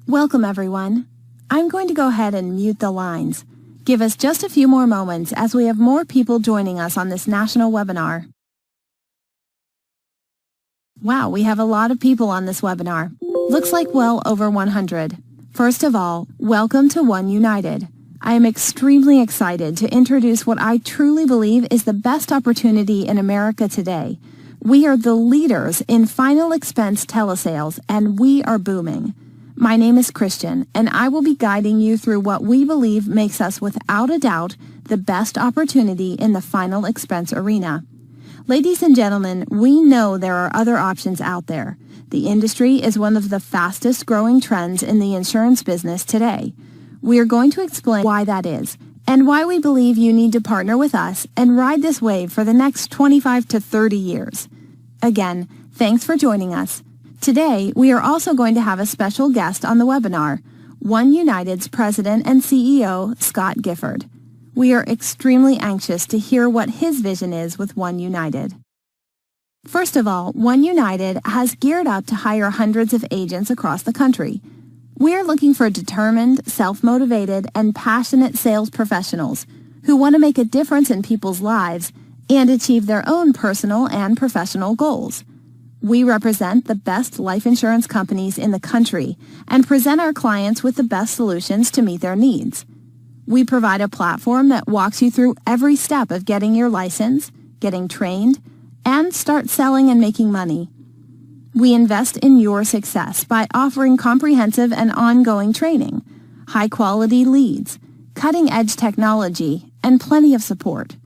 Welcome, everyone. I'm going to go ahead and mute the lines. Give us just a few more moments as we have more people joining us on this national webinar. Wow, we have a lot of people on this webinar. Looks like well over 100. First of all, welcome to One United. I am extremely excited to introduce what I truly believe is the best opportunity in America today. We are the leaders in Final Expense Telesales, and we are booming. My name is Christian, and I will be guiding you through what we believe makes us without a doubt the best opportunity in the final expense arena. Ladies and gentlemen, we know there are other options out there. The industry is one of the fastest growing trends in the insurance business today. We are going to explain why that is and why we believe you need to partner with us and ride this wave for the next 25 to 30 years. Again, thanks for joining us. Today, we are also going to have a special guest on the webinar, One United's President and CEO, Scott Gifford. We are extremely anxious to hear what his vision is with One United. First of all, One United has geared up to hire hundreds of agents across the country. We are looking for determined, self-motivated, and passionate sales professionals who want to make a difference in people's lives and achieve their own personal and professional goals. We represent the best life insurance companies in the country and present our clients with the best solutions to meet their needs. We provide a platform that walks you through every step of getting your license, getting trained, and start selling and making money. We invest in your success by offering comprehensive and ongoing training, high-quality leads, cutting-edge technology, and plenty of support.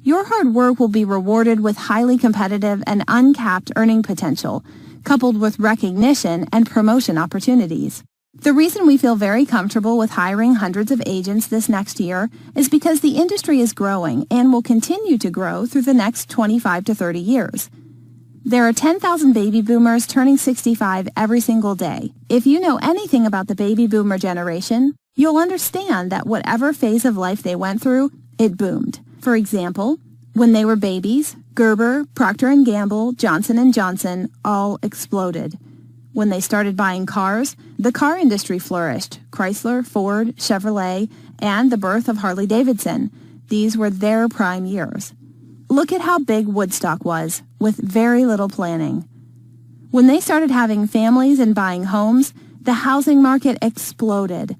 Your hard work will be rewarded with highly competitive and uncapped earning potential, coupled with recognition and promotion opportunities. The reason we feel very comfortable with hiring hundreds of agents this next year is because the industry is growing and will continue to grow through the next 25 to 30 years. There are 10,000 baby boomers turning 65 every single day. If you know anything about the baby boomer generation, you'll understand that whatever phase of life they went through, it boomed. For example, when they were babies, Gerber, Procter & Gamble, Johnson & Johnson all exploded. When they started buying cars, the car industry flourished. Chrysler, Ford, Chevrolet, and the birth of Harley-Davidson. These were their prime years. Look at how big Woodstock was, with very little planning. When they started having families and buying homes, the housing market exploded.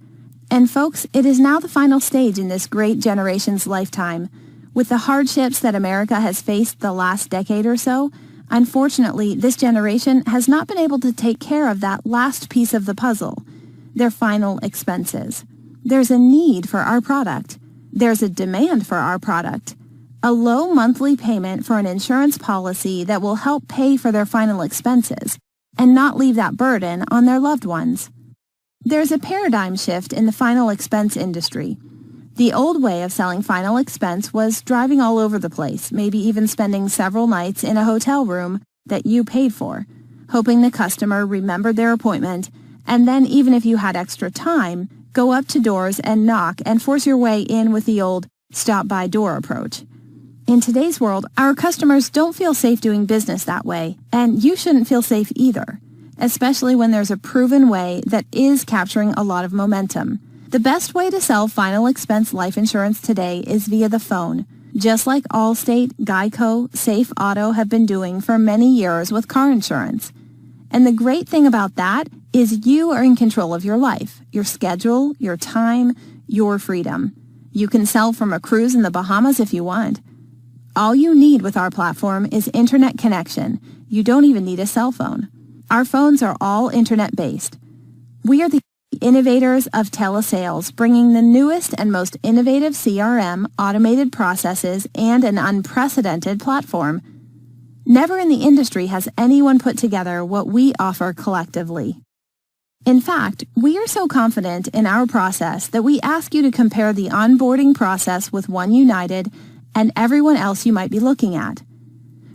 And folks, it is now the final stage in this great generation's lifetime. With the hardships that America has faced the last decade or so, unfortunately, this generation has not been able to take care of that last piece of the puzzle, their final expenses. There's a need for our product. There's a demand for our product. A low monthly payment for an insurance policy that will help pay for their final expenses and not leave that burden on their loved ones. There's a paradigm shift in the final expense industry. The old way of selling final expense was driving all over the place, maybe even spending several nights in a hotel room that you paid for, hoping the customer remembered their appointment, and then even if you had extra time, go up to doors and knock and force your way in with the old stop-by door approach. In today's world, our customers don't feel safe doing business that way, and you shouldn't feel safe either, especially when there's a proven way that is capturing a lot of momentum. The best way to sell final expense life insurance today is via the phone, just like Allstate, Geico, Safe Auto have been doing for many years with car insurance. And the great thing about that is you are in control of your life, your schedule, your time, your freedom. You can sell from a cruise in the Bahamas if you want. All you need with our platform is internet connection. You don't even need a cell phone. Our phones are all internet-based. We are the innovators of telesales, bringing the newest and most innovative CRM, automated processes, and an unprecedented platform. Never in the industry has anyone put together what we offer collectively. In fact, we are so confident in our process that we ask you to compare the onboarding process with One United and everyone else you might be looking at.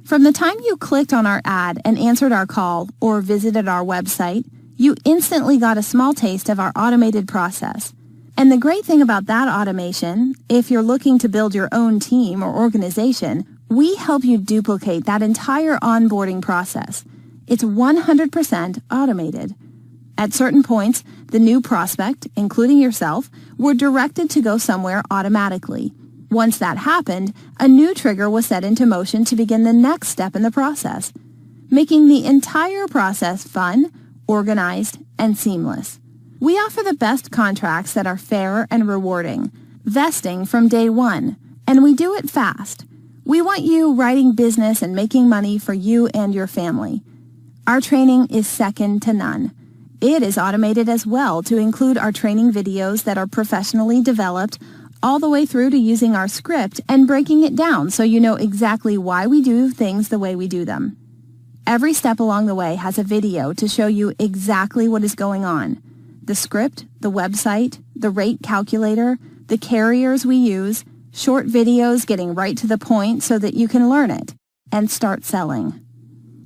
From the time you clicked on our ad and answered our call or visited our website, you instantly got a small taste of our automated process. And the great thing about that automation, if you're looking to build your own team or organization, we help you duplicate that entire onboarding process. It's 100% automated. At certain points, the new prospect, including yourself, were directed to go somewhere automatically. Once that happened, a new trigger was set into motion to begin the next step in the process, making the entire process fun, organized, and seamless. We offer the best contracts that are fair and rewarding, vesting from day one, and we do it fast. We want you writing business and making money for you and your family. Our training is second to none. It is automated as well to include our training videos that are professionally developed, all the way through to using our script and breaking it down so you know exactly why we do things the way we do them. Every step along the way has a video to show you exactly what is going on. The script, the website, the rate calculator, the carriers we use, short videos getting right to the point so that you can learn it and start selling.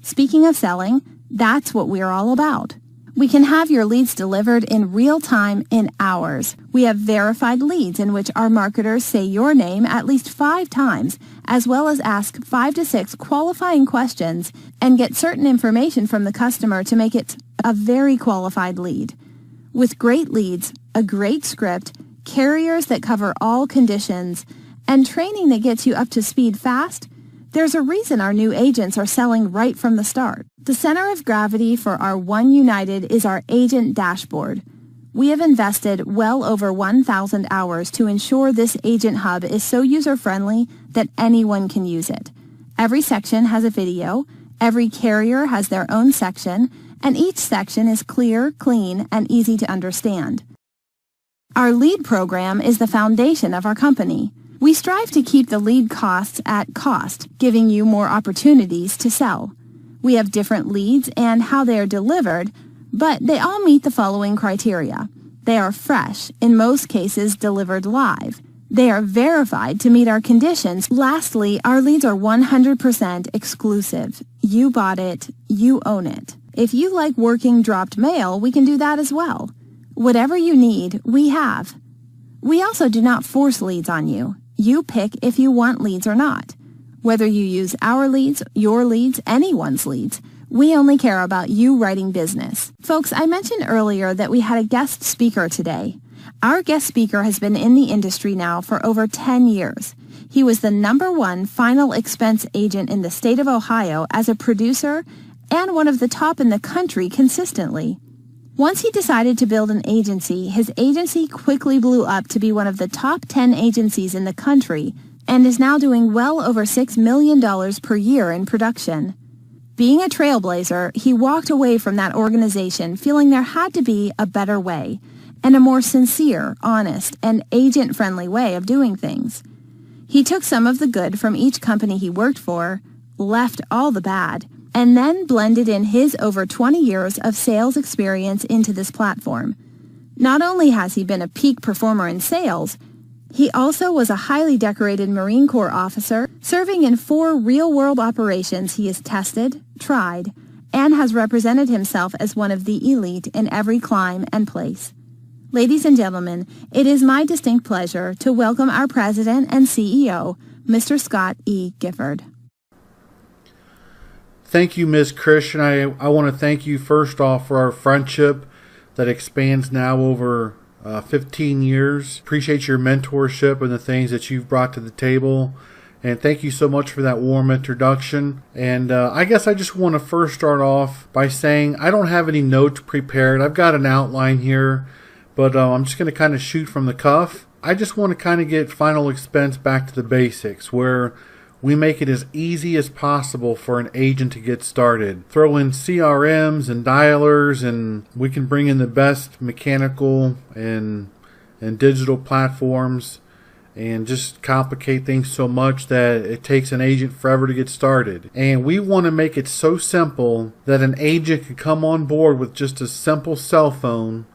Speaking of selling, that's what we're all about. We can have your leads delivered in real time in hours. We have verified leads in which our marketers say your name at least 5 times, as well as ask 5 to 6 qualifying questions and get certain information from the customer to make it a very qualified lead. With great leads, a great script, carriers that cover all conditions, and training that gets you up to speed fast, there's a reason our new agents are selling right from the start. The center of gravity for our One United is our agent dashboard. We have invested well over 1,000 hours to ensure this agent hub is so user-friendly that anyone can use it. Every section has a video, every carrier has their own section, and each section is clear, clean, and easy to understand. Our lead program is the foundation of our company. We strive to keep the lead costs at cost, giving you more opportunities to sell. We have different leads and how they are delivered, but they all meet the following criteria. They are fresh, in most cases delivered live. They are verified to meet our conditions. Lastly, our leads are 100% exclusive. You bought it, you own it. If you like working dropped mail, we can do that as well. Whatever you need, we have. We also do not force leads on you. You pick if you want leads or not. Whether you use our leads, your leads, anyone's leads, we only care about you writing business. Folks, I mentioned earlier that we had a guest speaker today. Our guest speaker has been in the industry now for over 10 years. He was the #1 final expense agent in the state of Ohio as a producer and one of the top in the country consistently. Once he decided to build an agency, his agency quickly blew up to be one of the top 10 agencies in the country and is now doing well over $6 million per year in production. Being a trailblazer, he walked away from that organization feeling there had to be a better way and a more sincere, honest, and agent-friendly way of doing things. He took some of the good from each company he worked for, left all the bad, and then blended in his over 20 years of sales experience into this platform. Not only has he been a peak performer in sales, he also was a highly decorated Marine Corps officer, serving in 4 real-world operations he has tested, tried, and has represented himself as one of the elite in every climb and place. Ladies and gentlemen, it is my distinct pleasure to welcome our President and CEO, Mr. Scott E. Gifford. Thank you, Ms. Christian. I want to thank you first off for our friendship that expands now over 15 years. Appreciate your mentorship and the things that you've brought to the table. And thank you so much for that warm introduction. And I guess I just want to first start off by saying I don't have any notes prepared. I've got an outline here, but I'm just going to kind of shoot from the cuff. I just want to kind of get Final Expense back to the basics, where we make it as easy as possible for an agent to get started. Throw in CRMs and dialers, and we can bring in the best mechanical and digital platforms and just complicate things so much that it takes an agent forever to get started. And we want to make it so simple that an agent can come on board with just a simple cell phone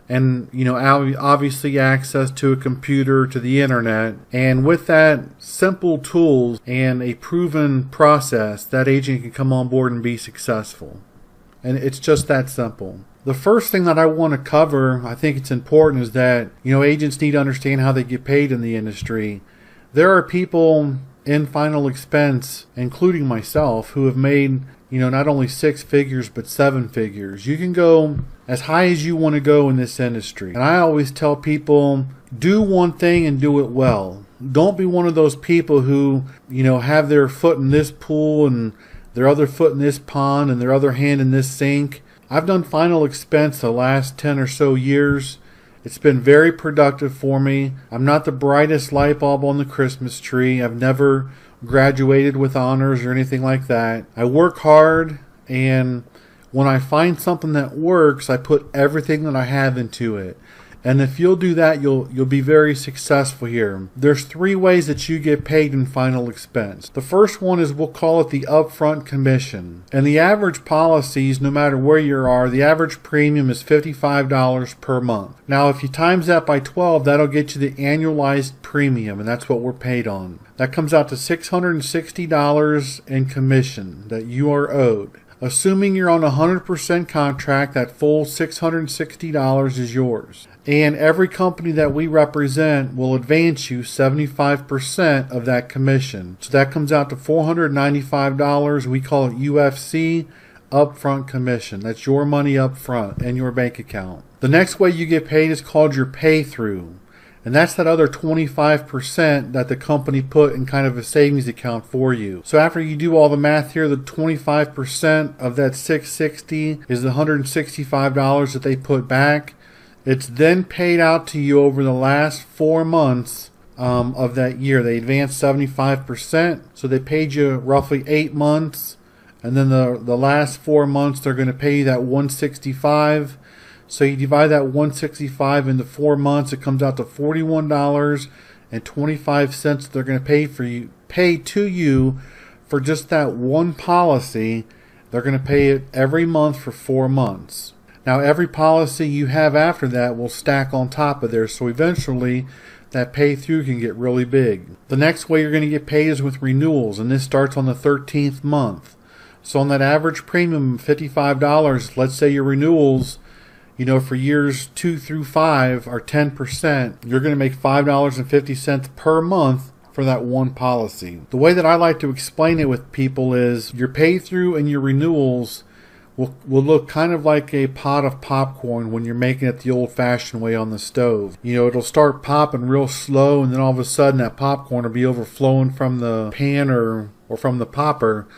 and, obviously access to a computer, to the internet. And with that simple tools and a proven process, that agent can come on board and be successful. And it's just that simple. The first thing that I want to cover, I think it's important, is that, agents need to understand how they get paid in the industry. There are people in Final Expense, including myself, who have made, not only 6 figures, but 7 figures. You can go as high as you want to go in this industry. And I always tell people, do one thing and do it well. Don't be one of those people who, have their foot in this pool and their other foot in this pond and their other hand in this sink. I've done Final Expense the last 10 or so years. It's been very productive for me. I'm not the brightest light bulb on the Christmas tree. I've never graduated with honors or anything like that. I work hard, and when I find something that works, I put everything that I have into it. And if you'll do that, you'll be very successful here. There's 3 ways that you get paid in Final Expense. The first one is, we'll call it the upfront commission. And the average policies, no matter where you are, the average premium is $55 per month. Now, if you times that by 12, that'll get you the annualized premium, and that's what we're paid on. That comes out to $660 in commission that you are owed. Assuming you're on a 100% contract, that full $660 is yours. And every company that we represent will advance you 75% of that commission. So that comes out to $495. We call it UFC upfront commission. That's your money up front in your bank account. The next way you get paid is called your pay-through. And that's that other 25% that the company put in kind of a savings account for you. So after you do all the math here, the 25% of that $660 is the $165 that they put back. It's then paid out to you over the last 4 months of that year. They advanced 75%, so they paid you roughly 8 months. And then the last 4 months, they're going to pay you that $165. So you divide that $165 into 4 months, it comes out to $41.25 they're going to pay to you for just that one policy. They're going to pay it every month for 4 months. Now, every policy you have after that will stack on top of there, so eventually that pay through can get really big. The next way you're going to get paid is with renewals, and this starts on the 13th month. So on that average premium of $55, let's say your renewals, for years 2 through 5 are 10%, you're going to make $5.50 per month for that one policy. The way that I like to explain it with people is your pay through and your renewals will look kind of like a pot of popcorn when you're making it the old-fashioned way on the stove. It'll start popping real slow, and then all of a sudden that popcorn will be overflowing from the pan or from the popper.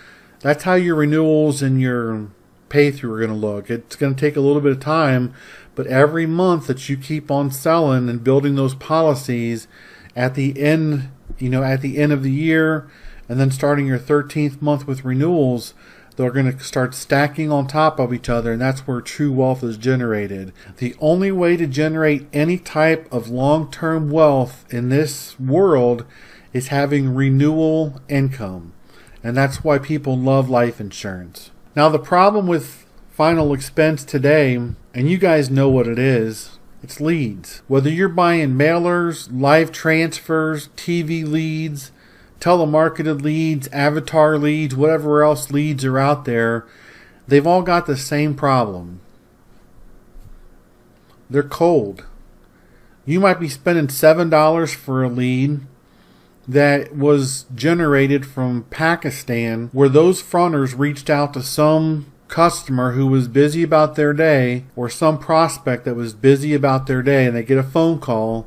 That's how your renewals and your pay through are going to look. It's going to take a little bit of time, but every month that you keep on selling and building those policies, at the end of the year, and then starting your 13th month with renewals, they're going to start stacking on top of each other, and that's where true wealth is generated. The only way to generate any type of long-term wealth in this world is having renewal income, and that's why people love life insurance. Now, the problem with Final Expense today, and you guys know what it is, it's leads. Whether you're buying mailers, live transfers, TV leads, telemarketed leads, avatar leads, whatever else leads are out there, they've all got the same problem. They're cold. You might be spending $7 for a lead that was generated from Pakistan, where those fronters reached out to some customer who was busy about their day, or some prospect that was busy about their day, and they get a phone call,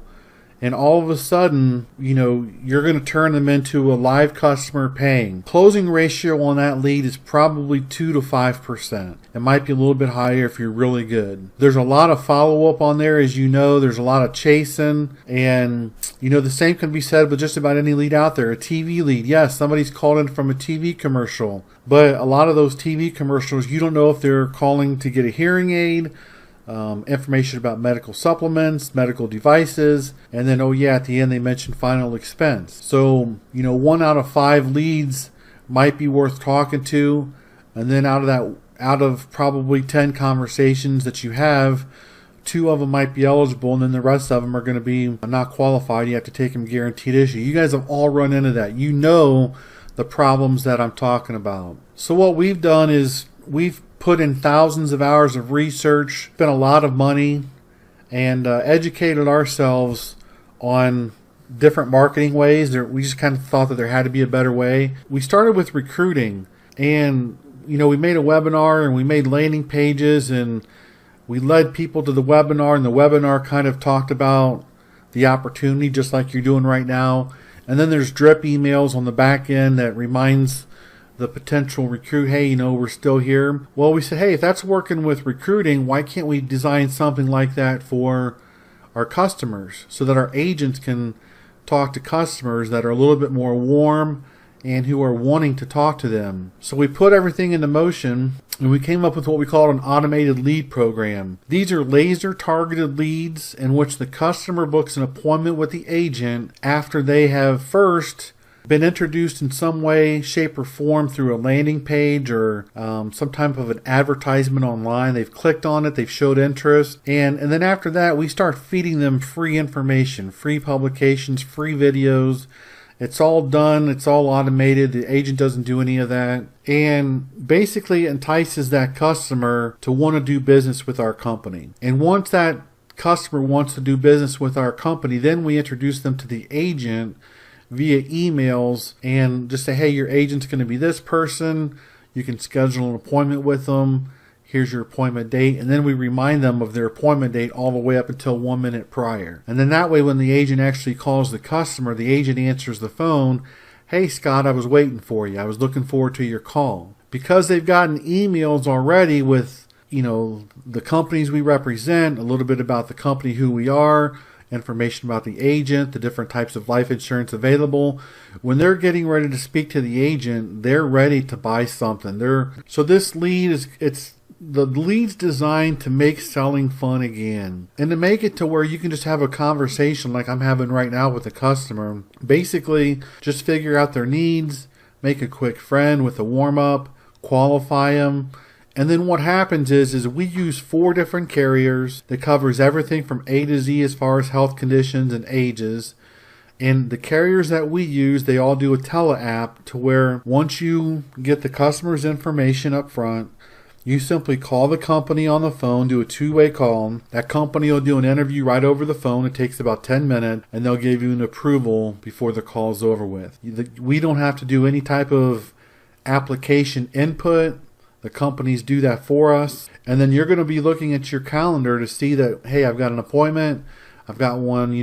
and all of a sudden, you're going to turn them into a live customer paying. Closing ratio on that lead is probably 2 to 5%. It might be a little bit higher if you're really good. There's a lot of follow-up on there, as you know. There's a lot of chasing, and the same can be said with just about any lead out there. A TV lead, yes, somebody's called in from a TV commercial, but a lot of those TV commercials, you don't know if they're calling to get a hearing aid, information about medical supplements, medical devices, and then, at the end they mentioned Final Expense. So, 1 out of 5 leads might be worth talking to, and then out of probably 10 conversations that you have, 2 of them might be eligible, and then the rest of them are going to be not qualified. You have to take them guaranteed issue. You guys have all run into that. The problems that I'm talking about. So what we've done is we've put in thousands of hours of research, spent a lot of money, and educated ourselves on different marketing ways. We just kind of thought that there had to be a better way. We started with recruiting, and we made a webinar and we made landing pages, and we led people to the webinar, and the webinar kind of talked about the opportunity just like you're doing right now. And then there's drip emails on the back end that reminds the potential recruit, hey, we're still here. Well, we said, hey, if that's working with recruiting, why can't we design something like that for our customers so that our agents can talk to customers that are a little bit more warm and who are wanting to talk to them. So we put everything into motion, and we came up with what we call an automated lead program. These are laser targeted leads in which the customer books an appointment with the agent after they have first been introduced in some way, shape, or form through a landing page or some type of an advertisement online. They've clicked on it, they've showed interest, and then after that, we start feeding them free information, free publications, free videos. It's all done. It's all automated. The agent doesn't do any of that. And basically entices that customer to want to do business with our company. And once that customer wants to do business with our company, then we introduce them to the agent via emails and just say, hey, your agent's going to be this person. You can schedule an appointment with them. Here's your appointment date. And then we remind them of their appointment date all the way up until 1 minute prior. And then that way, when the agent actually calls the customer, the agent answers the phone. Hey, Scott, I was waiting for you. I was looking forward to your call. Because they've gotten emails already with, the companies we represent, a little bit about the company, who we are, information about the agent, the different types of life insurance available. When they're getting ready to speak to the agent, they're ready to buy something. So this lead the lead's designed to make selling fun again and to make it to where you can just have a conversation like I'm having right now with the customer. Basically, just figure out their needs, make a quick friend with a warm-up, qualify them. And then what happens is we use 4 different carriers that covers everything from A to Z as far as health conditions and ages. And the carriers that we use, they all do a tele app to where once you get the customer's information up front, you simply call the company on the phone, do a 2-way call. That company will do an interview right over the phone. It takes about 10 minutes, and they'll give you an approval before the call is over with. We don't have to do any type of application input. The companies do that for us. And then you're going to be looking at your calendar to see that, hey, I've got an appointment. I've got one,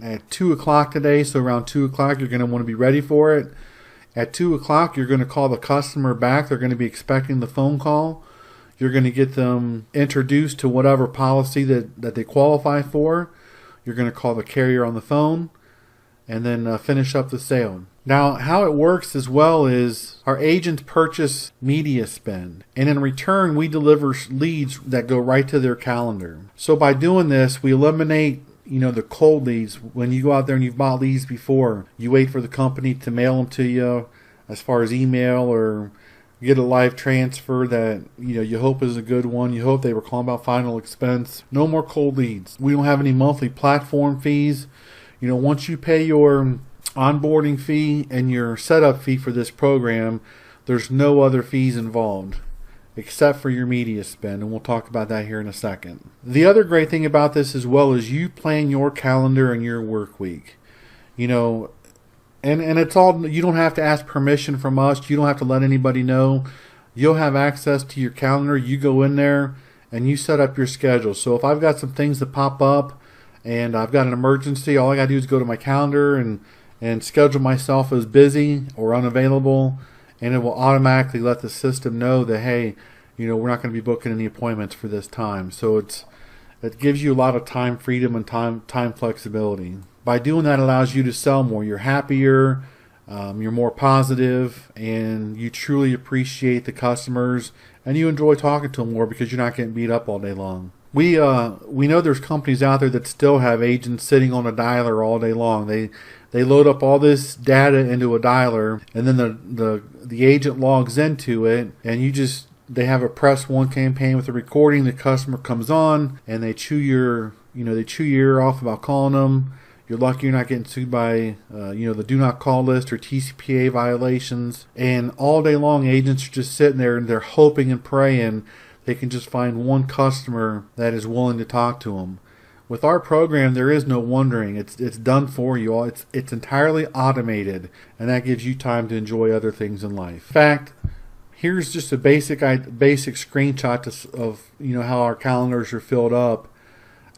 at 2 o'clock today. So around 2 o'clock, you're going to want to be ready for it. At 2 o'clock, you're going to call the customer back. They're going to be expecting the phone call. You're going to get them introduced to whatever policy that they qualify for. You're going to call the carrier on the phone and then finish up the sale. Now, how it works as well is our agents purchase media spend, and in return, we deliver leads that go right to their calendar. So by doing this, we eliminate the cold leads. When you go out there and you've bought leads before, you wait for the company to mail them to you as far as email or get a live transfer that you hope is a good one. You hope they were calling about Final Expense. No more cold leads. We don't have any monthly platform fees. Once you pay your onboarding fee and your setup fee for this program, there's no other fees involved except for your media spend, and we'll talk about that here in a second. The other great thing about this as well is you plan your calendar and your work week. And it's all, you don't have to ask permission from us. You don't have to let anybody know. You'll have access to your calendar. You go in there and you set up your schedule. So if I've got some things that pop up and I've got an emergency, all I got to do is go to my calendar and schedule myself as busy or unavailable, and it will automatically let the system know that, hey, we're not going to be booking any appointments for this time. So it gives you a lot of time freedom and time flexibility. By doing that, it allows you to sell more. You're happier, you're more positive, and you truly appreciate the customers, and you enjoy talking to them more because you're not getting beat up all day long. We know there's companies out there that still have agents sitting on a dialer all day long. They load up all this data into a dialer, and then the agent logs into it, and they have a press one campaign with a recording. The customer comes on, and they chew your ear off about calling them. You're lucky you're not getting sued by the do not call list or TCPA violations. And all day long, agents are just sitting there and they're hoping and praying they can just find one customer that is willing to talk to them. With our program, there is no wondering. It's done for you all. It's entirely automated, and that gives you time to enjoy other things in life. In fact, here's just a basic screenshot of how our calendars are filled up,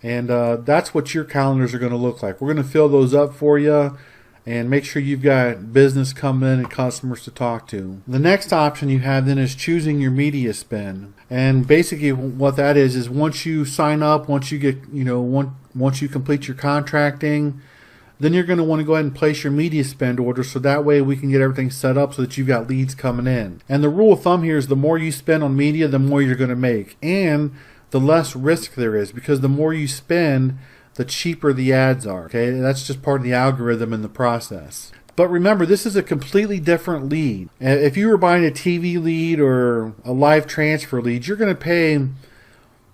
and that's what your calendars are going to look like. We're going to fill those up for you, and make sure you've got business coming in and customers to talk to. The next option you have then is choosing your media spend. And basically what that is once you sign up, once you get, once you complete your contracting, then you're going to want to go ahead and place your media spend order, so that way we can get everything set up so that you've got leads coming in. And the rule of thumb here is the more you spend on media, the more you're going to make, and the less risk there is, because the more you spend, the cheaper the ads are. Okay, that's just part of the algorithm in the process. But remember, this is a completely different lead. If you were buying a TV lead or a live transfer lead, you're going to pay,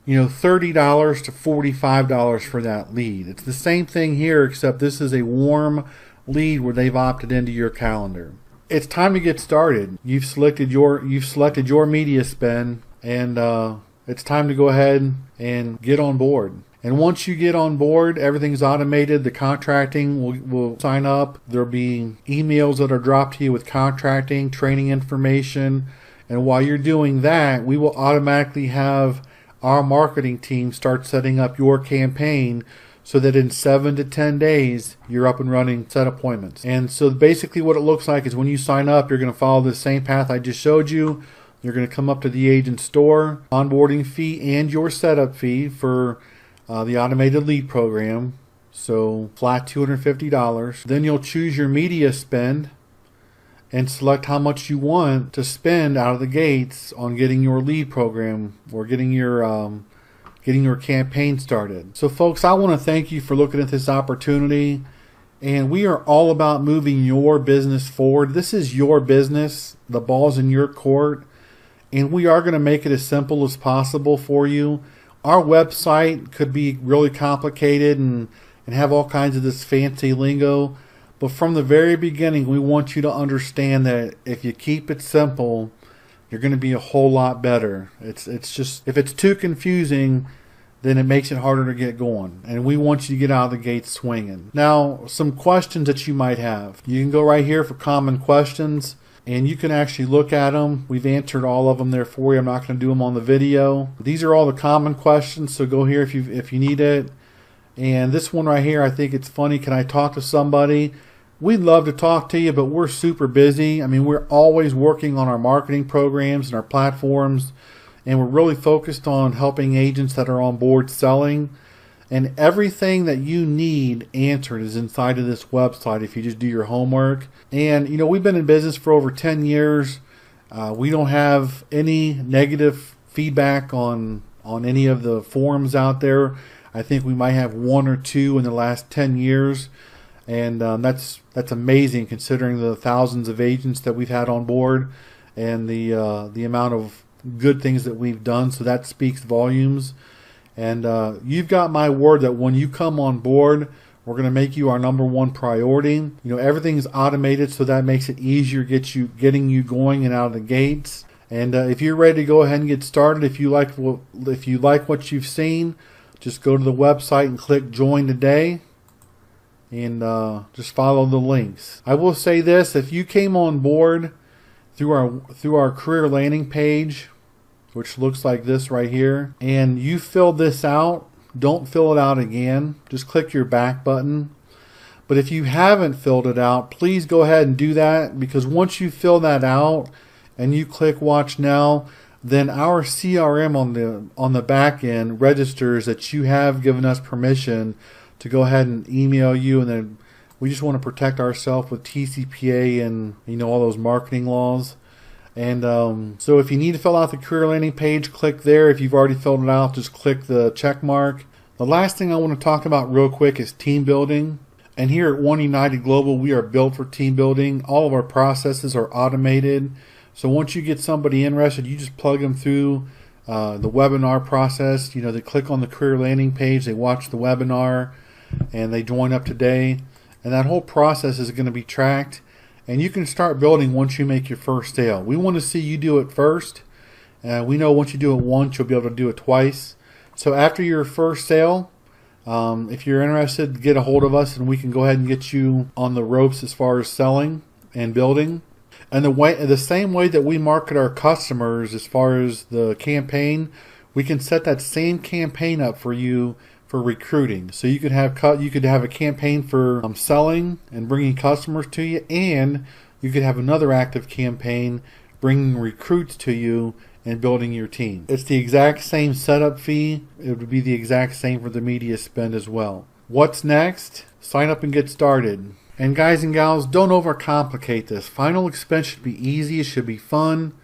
$30 to $45 for that lead. It's the same thing here, except this is a warm lead where they've opted into your calendar. It's time to get started. You've selected your media spend, and it's time to go ahead and get on board. And once you get on board, everything's automated. The contracting will sign up. There'll be emails that are dropped to you with contracting, training information. And while you're doing that, we will automatically have our marketing team start setting up your campaign so that in 7 to 10 days, you're up and running set appointments. And so basically what it looks like is when you sign up, you're going to follow the same path I just showed you. You're going to come up to the agent store, onboarding fee and your setup fee for the automated lead program, so flat $250. Then you'll choose your media spend and select how much you want to spend out of the gates on getting your lead program or getting your campaign started. So folks, I want to thank you for looking at this opportunity, and we are all about moving your business forward. This is your business. The ball's in your court, and we are going to make it as simple as possible for you. Our website could be really complicated and have all kinds of this fancy lingo, but from the very beginning, we want you to understand that if you keep it simple, you're going to be a whole lot better. It's just, if it's too confusing, then it makes it harder to get going, and we want you to get out of the gate swinging. Now, some questions that you might have. You can go right here for common questions, and you can actually look at them. We've answered all of them there for you. I'm not going to do them on the video. These are all the common questions, so go here if you need it. And this one right here, I think it's funny. Can I talk to somebody? We'd love to talk to you, but we're super busy. I mean, we're always working on our marketing programs and our platforms, and we're really focused on helping agents that are on board selling. And everything that you need answered is inside of this website if you just do your homework. And, we've been in business for over 10 years. We don't have any negative feedback on any of the forums out there. I think we might have 1 or 2 in the last 10 years. And that's amazing considering the thousands of agents that we've had on board and the amount of good things that we've done. So that speaks volumes. And you've got my word that when you come on board, we're going to make you our #1 priority. Everything's automated, so that makes it easier getting you going and out of the gates. And if you're ready to go ahead and get started, if you like what you've seen, just go to the website and click Join Today, and just follow the links. I will say this: if you came on board through our career landing page, which looks like this right here, and you filled this out, don't fill it out again. Just click your back button. But if you haven't filled it out, please go ahead and do that, because once you fill that out and you click Watch Now, then our CRM on the back end registers that you have given us permission to go ahead and email you, and then we just want to protect ourselves with TCPA and all those marketing laws. And so if you need to fill out the career landing page, click there. If you've already filled it out, just click the check mark. The last thing I want to talk about real quick is team building. And here at One United Global, we are built for team building. All of our processes are automated. So once you get somebody interested, you just plug them through the webinar process. They click on the career landing page, they watch the webinar, and they join up today. And that whole process is going to be tracked. And you can start building once you make your first sale. We want to see you do it first. We know once you do it once, you'll be able to do it twice. So after your first sale, If you're interested, get a hold of us and we can go ahead and get you on the ropes as far as selling and building. And the same way that we market our customers as far as the campaign, we can set that same campaign up for you for recruiting. So you could have a campaign for selling and bringing customers to you, and you could have another active campaign bringing recruits to you and building your team. It's the exact same setup fee. It would be the exact same for the media spend as well. What's next? Sign up and get started. And guys and gals, don't overcomplicate this. Final Expense should be easy, it should be fun,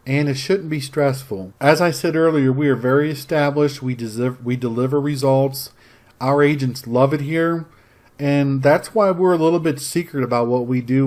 and it shouldn't be stressful. As I said earlier, we are very established. We deliver results. Our agents love it here, and that's why we're a little bit secret about what we do.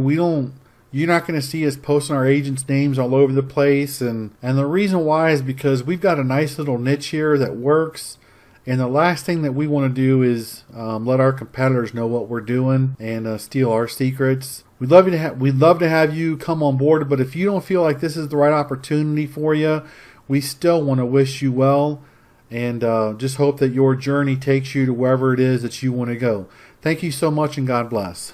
You're not going to see us posting our agents' names all over the place, and the reason why is because we've got a nice little niche here that works. And the last thing that we want to do is let our competitors know what we're doing and steal our secrets. We'd love to have you come on board, but if you don't feel like this is the right opportunity for you, we still want to wish you well and just hope that your journey takes you to wherever it is that you want to go. Thank you so much, and God bless.